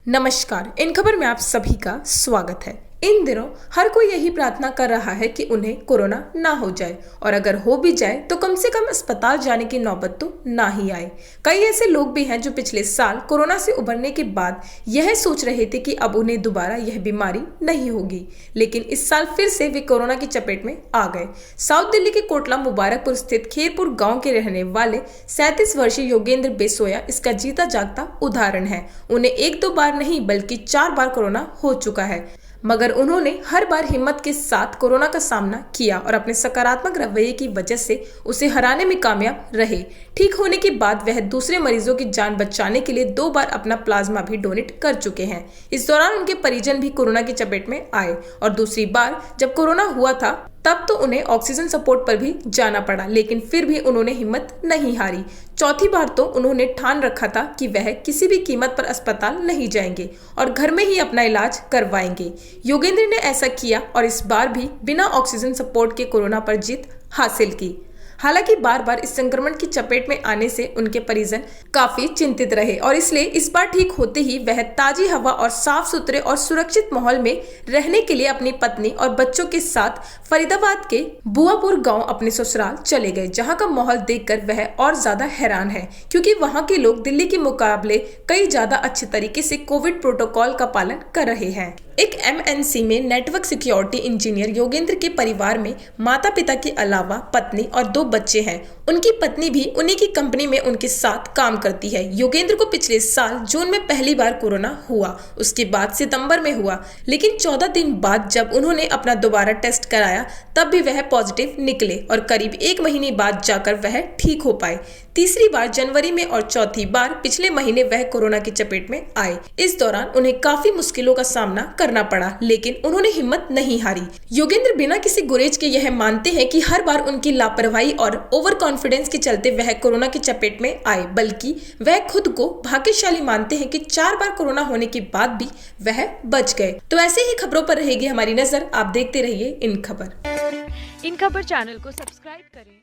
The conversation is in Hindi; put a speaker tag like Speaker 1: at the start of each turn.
Speaker 1: नमस्कार। इन खबर में आप सभी का स्वागत है। इन दिनों हर कोई यही प्रार्थना कर रहा है कि उन्हें कोरोना ना हो जाए और अगर हो भी जाए तो कम से कम अस्पताल जाने की नौबत तो ना ही आए। कई ऐसे लोग भी हैं जो पिछले साल कोरोना से उबरने के बाद यह सोच रहे थे कि अब उन्हें दोबारा यह बीमारी नहीं होगी, लेकिन इस साल फिर से वे कोरोना की चपेट में आ गए। साउथ दिल्ली के कोटला मुबारकपुर स्थित खेरपुर गाँव के रहने वाले 37 वर्षीय योगेंद्र बेसोया इसका जीता जागता उदाहरण है। उन्हें एक दो बार नहीं बल्कि 4 बार कोरोना हो चुका है, मगर उन्होंने हर बार हिम्मत के साथ कोरोना का सामना किया और अपने सकारात्मक रवैये की वजह से उसे हराने में कामयाब रहे। ठीक होने के बाद वह दूसरे मरीजों की जान बचाने के लिए 2 बार अपना प्लाज्मा भी डोनेट कर चुके हैं। इस दौरान उनके परिजन भी कोरोना की चपेट में आए और दूसरी बार जब कोरोना हुआ था तब तो उन्हें ऑक्सीजन सपोर्ट पर भी जाना पड़ा, लेकिन फिर भी उन्होंने हिम्मत नहीं हारी। चौथी बार तो उन्होंने ठान रखा था कि वह किसी भी कीमत पर अस्पताल नहीं जाएंगे और घर में ही अपना इलाज करवाएंगे। योगेंद्र ने ऐसा किया और इस बार भी बिना ऑक्सीजन सपोर्ट के कोरोना पर जीत हासिल की। हालांकि बार बार इस संक्रमण की चपेट में आने से उनके परिजन काफी चिंतित रहे और इसलिए इस बार ठीक होते ही वह ताजी हवा और साफ सुथरे और सुरक्षित माहौल में रहने के लिए अपनी पत्नी और बच्चों के साथ फरीदाबाद के बुआपुर गांव अपने ससुराल चले गए, जहां का माहौल देखकर वह और ज्यादा हैरान है क्योंकि वहां के लोग दिल्ली के मुकाबले कई ज्यादा अच्छे तरीके से कोविड प्रोटोकॉल का पालन कर रहे हैं। एक MNC में नेटवर्क सिक्योरिटी इंजीनियर योगेंद्र के परिवार में माता पिता के अलावा पत्नी और 2 बच्चे हैं। उनकी पत्नी भी उन्हीं की कंपनी में उनके साथ काम करती है। योगेंद्र को पिछले साल जून में पहली बार कोरोना हुआ, उसके बाद सितंबर में हुआ, लेकिन 14 दिन बाद जब उन्होंने अपना दोबारा टेस्ट कराया तब भी वह पॉजिटिव निकले और करीब 1 महीने बाद जाकर वह ठीक हो पाए। तीसरी बार जनवरी में और चौथी बार पिछले महीने वह कोरोना की चपेट में आए। इस दौरान उन्हें काफी मुश्किलों का सामना करना पड़ा, लेकिन उन्होंने हिम्मत नहीं हारी। योगेंद्र बिना किसी गुरेज के यह मानते हैं कि हर बार उनकी लापरवाही और ओवर कॉन्फिडेंस के चलते वह कोरोना की चपेट में आए, बल्कि वह खुद को भाग्यशाली मानते हैं कि 4 बार कोरोना होने के बाद भी वह बच गए। तो ऐसे ही खबरों पर रहेगी हमारी नजर। आप देखते रहिए इन खबर
Speaker 2: चैनल को सब्सक्राइब करें।